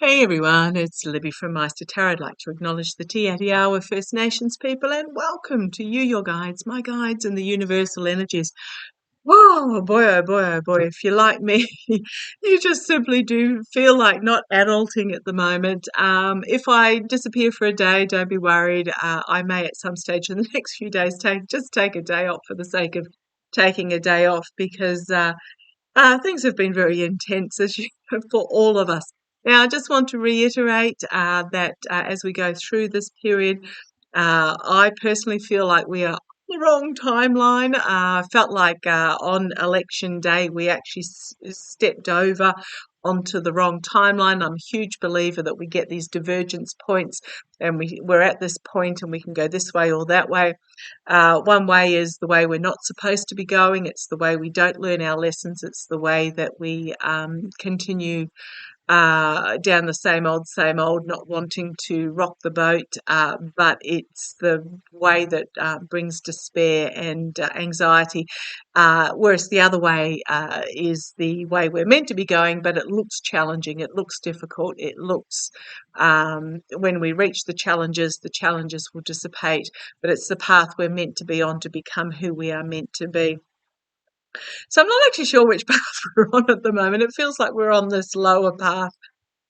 Hey everyone, it's Libby from maighstirtarot. I'd like to acknowledge the tea at the hour First Nations people and welcome to you, your guides, my guides, and the universal energies. Oh boy, oh boy, oh boy. If you're like me, you just simply do feel like not adulting at the moment. If I disappear for a day, don't be worried. I may at some stage in the next few days take a day off for the sake of taking a day off because things have been very intense for all of us. Now, I just want to reiterate that as we go through this period, I personally feel like we are on the wrong timeline. I felt like on election day we actually stepped over onto the wrong timeline. I'm a huge believer that we get these divergence points and we're at this point and we can go this way or that way. One way is the way we're not supposed to be going. It's the way we don't learn our lessons. It's the way that we continue down the same old, not wanting to rock the boat. But it's the way that brings despair and anxiety. Whereas the other way is the way we're meant to be going, but it looks challenging. It looks difficult. It looks, when we reach the challenges will dissipate. But it's the path we're meant to be on to become who we are meant to be. So I'm not actually sure which path we're on at the moment. It feels like we're on this lower path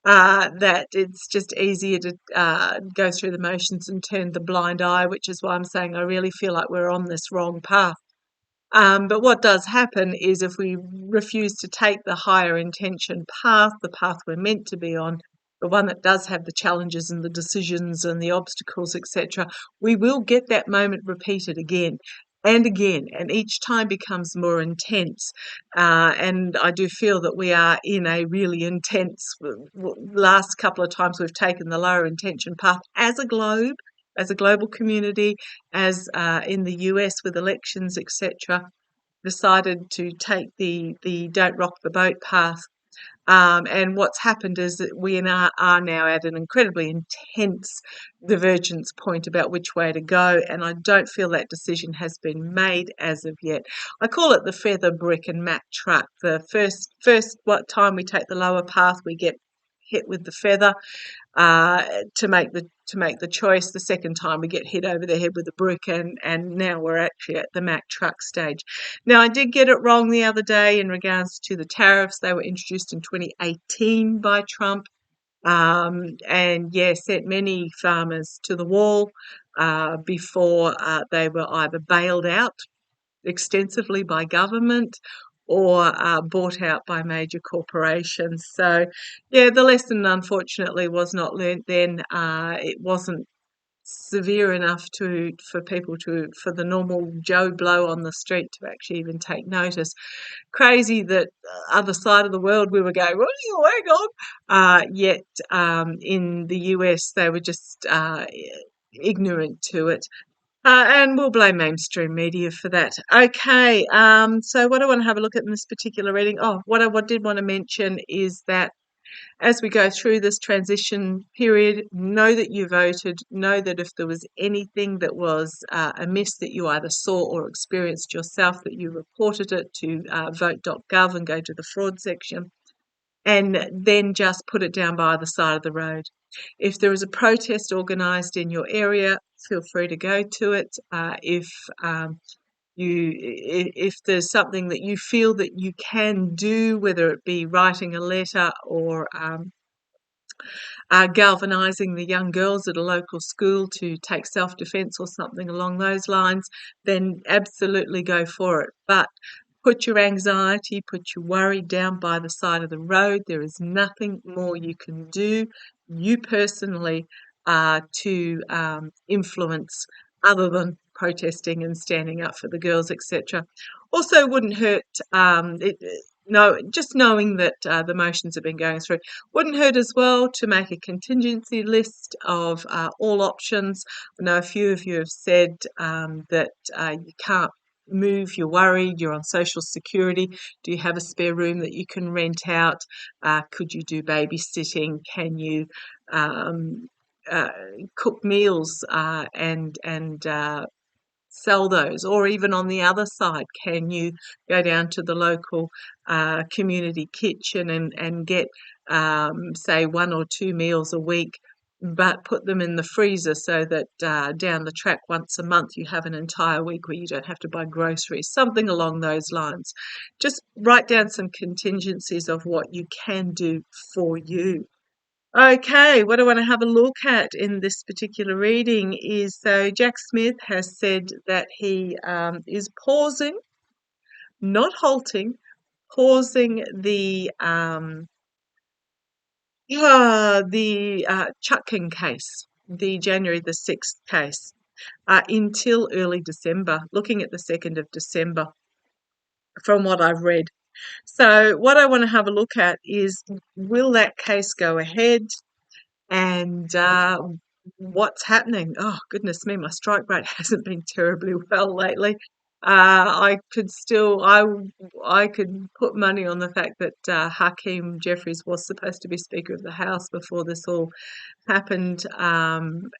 that it's just easier to go through the motions and turn the blind eye, which is why I'm saying I really feel like we're on this wrong path. But what does happen is if we refuse to take the higher intention path, the path we're meant to be on, the one that does have the challenges and the decisions and the obstacles, etc., we will get that moment repeated again and again, and each time becomes more intense. And I do feel that we are in a really intense, last couple of times we've taken the lower intention path as a globe, as a global community, as in the US with elections, etc., decided to take the don't rock the boat path. And what's happened is that we are now at an incredibly intense divergence point about which way to go, and I don't feel that decision has been made as of yet. I call it the feather, brick, and Mack truck. The first what time we take the lower path, we get hit with the feather uh, to make the choice. The second time we get hit over the head with a brick, and now we're actually at the Mack truck stage. Now, I did get it wrong the other day in regards to the tariffs. They were introduced in 2018 by Trump, and sent many farmers to the wall before they were either bailed out extensively by government or bought out by major corporations. So, yeah, the lesson unfortunately was not learnt then. It wasn't severe enough for the normal Joe Blow on the street to actually even take notice. Crazy that other side of the world we were going, oh, hang on. Yet in the US they were just ignorant to it. And we'll blame mainstream media for that. Okay, so what I want to have a look at in this particular reading, what I did want to mention is that as we go through this transition period, know that you voted, know that if there was anything that was amiss that you either saw or experienced yourself, that you reported it to vote.gov and go to the fraud section, and then just put it down by the side of the road. If there is a protest organised in your area, feel free to go to it. If there's something that you feel that you can do, whether it be writing a letter or galvanising the young girls at a local school to take self-defence or something along those lines, then absolutely go for it. But put your anxiety, put your worry down by the side of the road. There is nothing more you can do, you personally, to influence other than protesting and standing up for the girls, etc. Also, wouldn't hurt. Just knowing that the motions have been going through wouldn't hurt as well to make a contingency list of all options. I know a few of you have said that you can't move, you're worried, you're on social security. Do you have a spare room that you can rent out? Could you do babysitting? Can you cook meals and sell those? Or even on the other side, can you go down to the local community kitchen and get say 1 or 2 meals a week, but put them in the freezer so that down the track once a month you have an entire week where you don't have to buy groceries, something along those lines. Just write down some contingencies of what you can do for you. Okay, what I want to have a look at in this particular reading is, so Jack Smith has said that he is pausing, not halting, pausing the Chutkan case, the January the 6th case, until early December, looking at the 2nd of December from what I've read. So what I want to have a look at is, will that case go ahead, and what's happening? Oh, goodness me, my strike rate hasn't been terribly well lately. I could put money on the fact that Hakeem Jeffries was supposed to be Speaker of the House before this all happened. And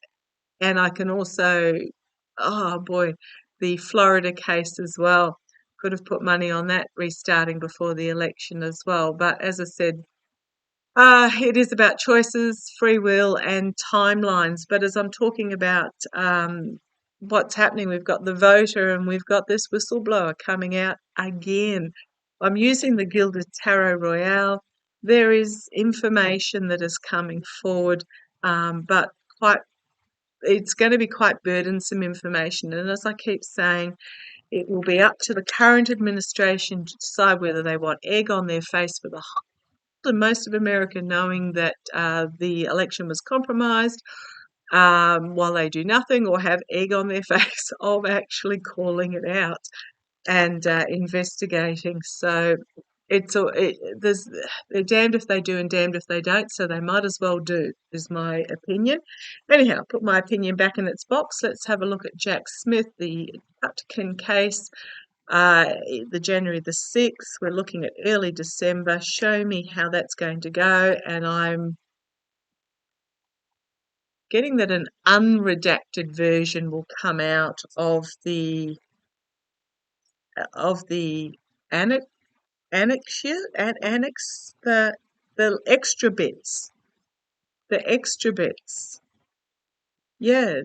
I can also, oh boy, the Florida case as well. Could have put money on that restarting before the election as well. But as I said, it is about choices, free will, and timelines. But as I'm talking about what's happening, we've got the voter and we've got this whistleblower coming out again. I'm using the Gilded Tarot Royale. There is information that is coming forward, but it's going to be quite burdensome information. And as I keep saying, it will be up to the current administration to decide whether they want egg on their face for the and most of America knowing that the election was compromised, while they do nothing, or have egg on their face of actually calling it out and investigating. So they're damned if they do and damned if they don't, so they might as well do, is my opinion. Anyhow, put my opinion back in its box. Let's have a look at Jack Smith, the Putkin case. The January the 6th, we're looking at early December. Show me how that's going to go, and I'm getting that an unredacted version will come out of the annex, the extra bits, Yeah,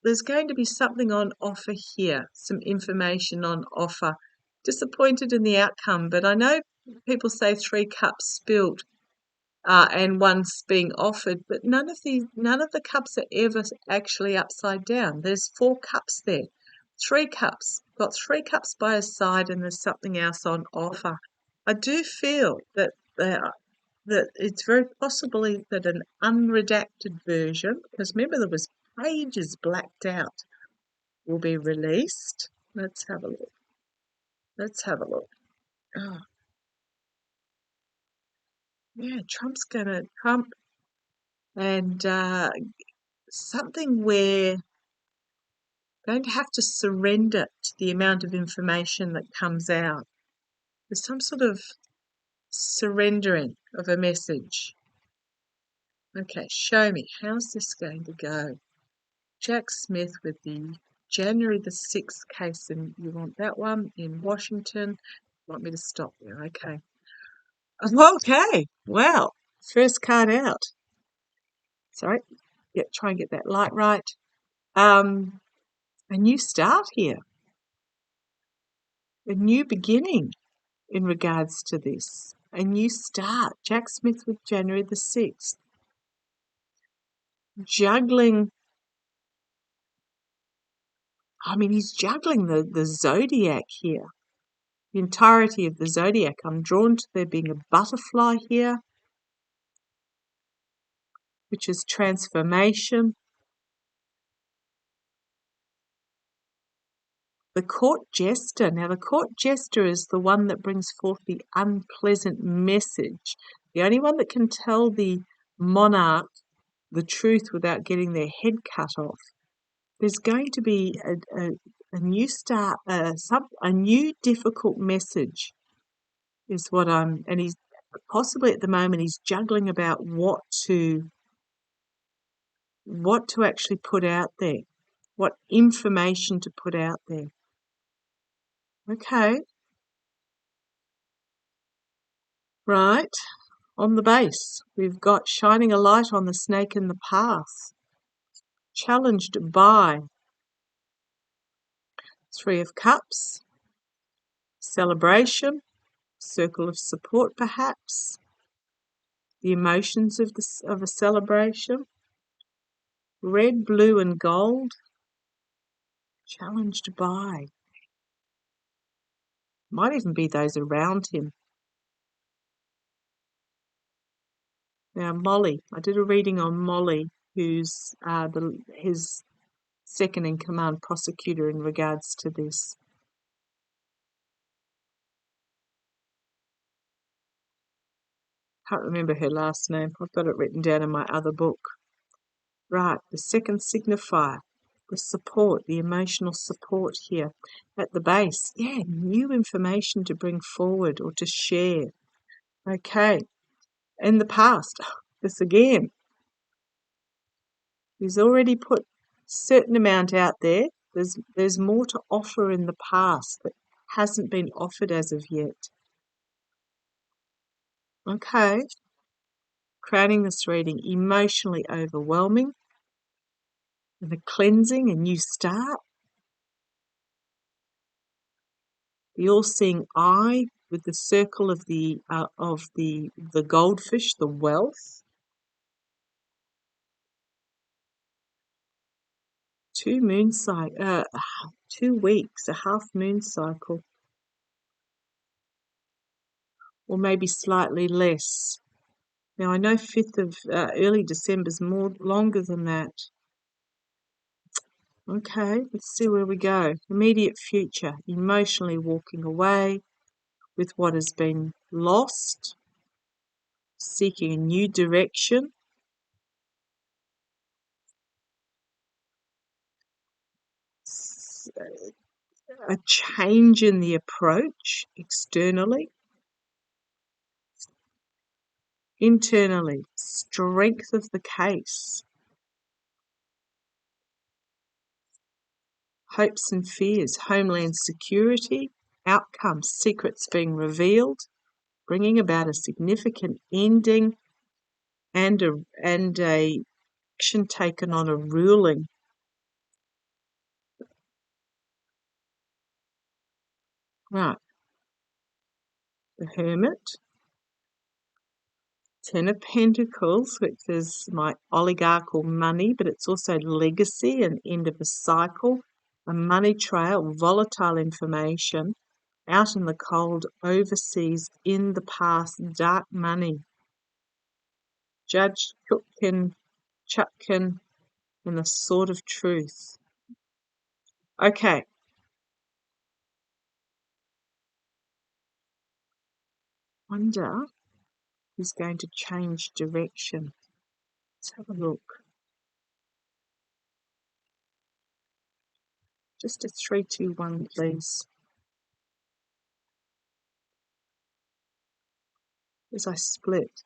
there's going to be something on offer here, some information on offer. Disappointed in the outcome, but I know people say 3 cups spilled and one's being offered, but none of the cups are ever actually upside down. There's 4 cups there, 3 cups. Got 3 cups by his side, and there's something else on offer. I do feel that it's very possibly that an unredacted version, because remember there was pages blacked out, will be released. Let's have a look. Oh, yeah, Trump, and something we're going to have to surrender to the amount of information that comes out. There's some sort of surrendering of a message. Okay, show me. How's this going to go? Jack Smith with the January the 6th case, and you want that one in Washington. You want me to stop there? Okay. Okay, well, first card out. Sorry, try and get that light right. A new start here, a new beginning in regards to this, a new start. Jack Smith with January the 6th. Juggling, he's juggling the zodiac here, the entirety of the zodiac. I'm drawn to there being a butterfly here, which is transformation. The court jester. Now, the court jester is the one that brings forth the unpleasant message. The only one that can tell the monarch the truth without getting their head cut off. There's going to be a new start, a new difficult message is what and he's possibly at the moment he's juggling about what to actually put out there, what information to put out there. Okay. Right. On the base, we've got shining a light on the snake in the path. Challenged by Three of Cups, celebration, circle of support perhaps, the emotions of a celebration, red, blue and gold, challenged by. Might even be those around him. Now, Molly, I did a reading on Molly, who's his second-in-command prosecutor in regards to this. Can't remember her last name. I've got it written down in my other book. Right, the second signifier, the support, the emotional support here at the base. Yeah, new information to bring forward or to share. Okay, in the past, this again. He's already put a certain amount out there. There's more to offer in the past that hasn't been offered as of yet. Okay, crowning this reading, emotionally overwhelming, and a cleansing, a new start. The all-seeing eye with the circle of the goldfish, the wealth. 2 weeks, a half moon cycle, or maybe slightly less. Now I know 5th of early December is more longer than that. Okay, let's see where we go. Immediate future, emotionally walking away with what has been lost, seeking a new direction. A change in the approach externally. Internally, strength of the case. Hopes and fears, homeland security, outcomes, secrets being revealed, bringing about a significant ending and a action taken on a ruling. Right. The Hermit. 10 of Pentacles, which is my oligarchical money, but it's also legacy and end of a cycle, a money trail, volatile information, out in the cold, overseas, in the past, dark money. Judge, Chutkin, and the Sword of Truth. Okay. Wonder who's going to change direction. Let's have a look. Just a 3, 2, 1, please. As I split.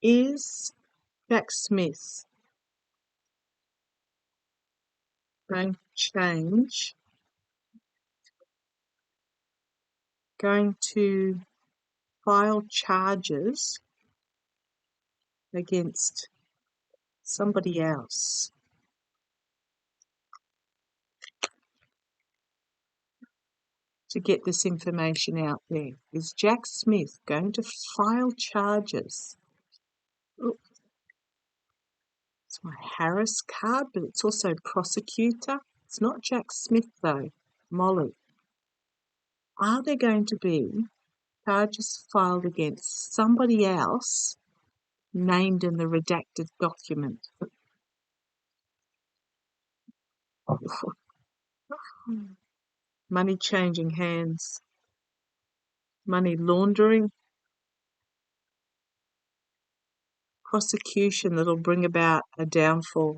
Is Jack Smith going to change? Going to file charges against somebody else? To get this information out there. Is Jack Smith going to file charges? Look, it's my Harris card, but it's also prosecutor. It's not Jack Smith though, Molly. Are there going to be charges filed against somebody else named in the redacted document? Money changing hands, money laundering, prosecution that'll bring about a downfall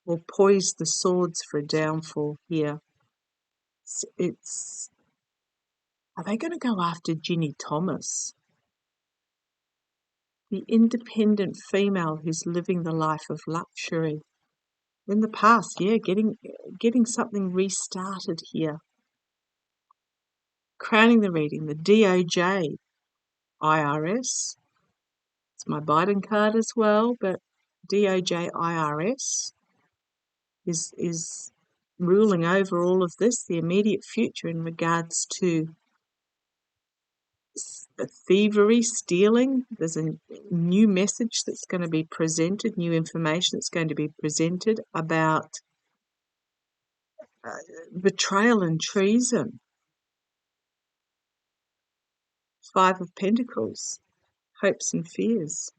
or poise the swords for a downfall here. Are they going to go after Ginny Thomas? The independent female who's living the life of luxury. In the past, yeah, getting something restarted here. crowning the reading, the DOJ IRS. It's my Biden card as well, but DOJ IRS is ruling over all of this, the immediate future in regards to thievery, stealing. There's a new message that's going to be presented, new information that's going to be presented about betrayal and treason. Five of Pentacles, hopes and fears.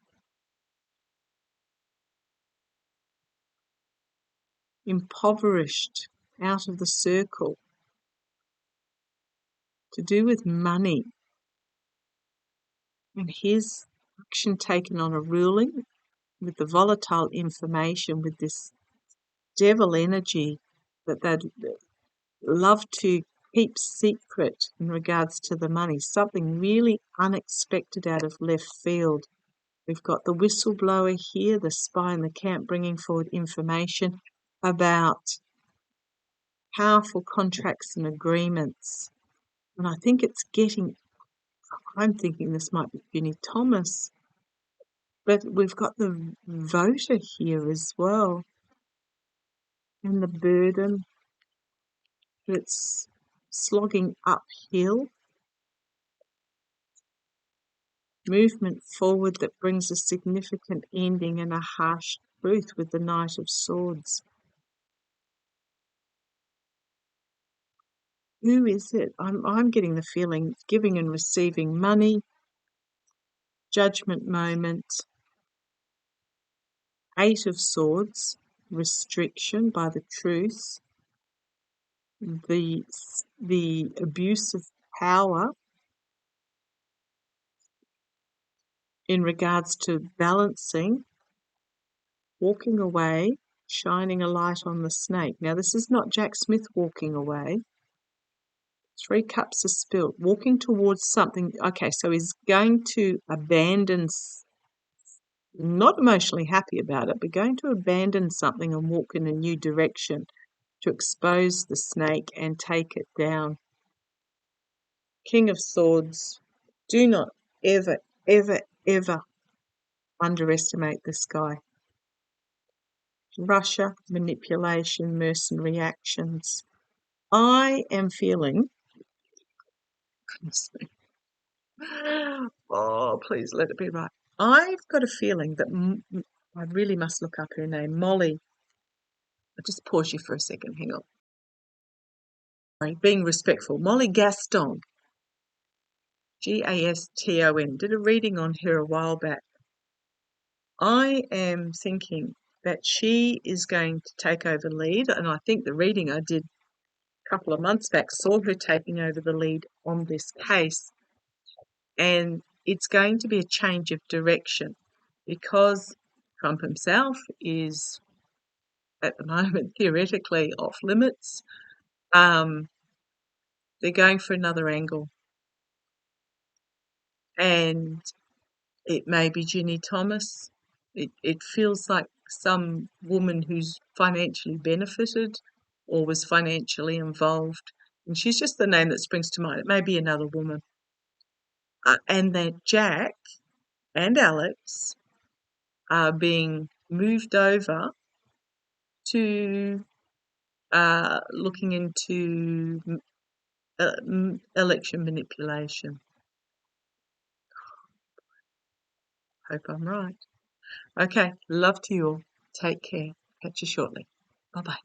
Impoverished, out of the circle. To do with money. And here's action taken on a ruling with the volatile information, with this devil energy that they'd love to keep secret in regards to the money. Something really unexpected out of left field. We've got the whistleblower here, the spy in the camp, bringing forward information about powerful contracts and agreements. And I think it's getting, I'm thinking this might be Ginny Thomas, but we've got the voter here as well, and the burden that's slogging uphill. Movement forward that brings a significant ending and a harsh truth with the Knight of Swords. Who is it? I'm getting the feeling giving and receiving money, judgment moment, Eight of Swords, restriction by the truth, the abuse of power in regards to balancing, walking away, shining a light on the snake. Now, this is not Jack Smith walking away. Three cups are spilt, walking towards something. Okay, so he's going to abandon, not emotionally happy about it, but going to abandon something and walk in a new direction to expose the snake and take it down. King of Swords, do not ever, ever, ever underestimate this guy. Russia, manipulation, mercenary actions. I am feeling, oh, please let it be right. I've got a feeling that, I really must look up her name, Molly. I'll just pause you for a second, hang on. Sorry, being respectful. Molly Gaston, Gaston, did a reading on her a while back. I am thinking that she is going to take over lead, and I think the reading I did a couple of months back saw her taking over the lead on this case, and it's going to be a change of direction because Trump himself is at the moment theoretically off limits. They're going for another angle, and it may be Ginny Thomas. It feels like some woman who's financially benefited or was financially involved, and she's just the name that springs to mind. It may be another woman. And that Jack and Alex are being moved over to looking into election manipulation. Hope I'm right. Okay, love to you all. Take care. Catch you shortly. Bye-bye.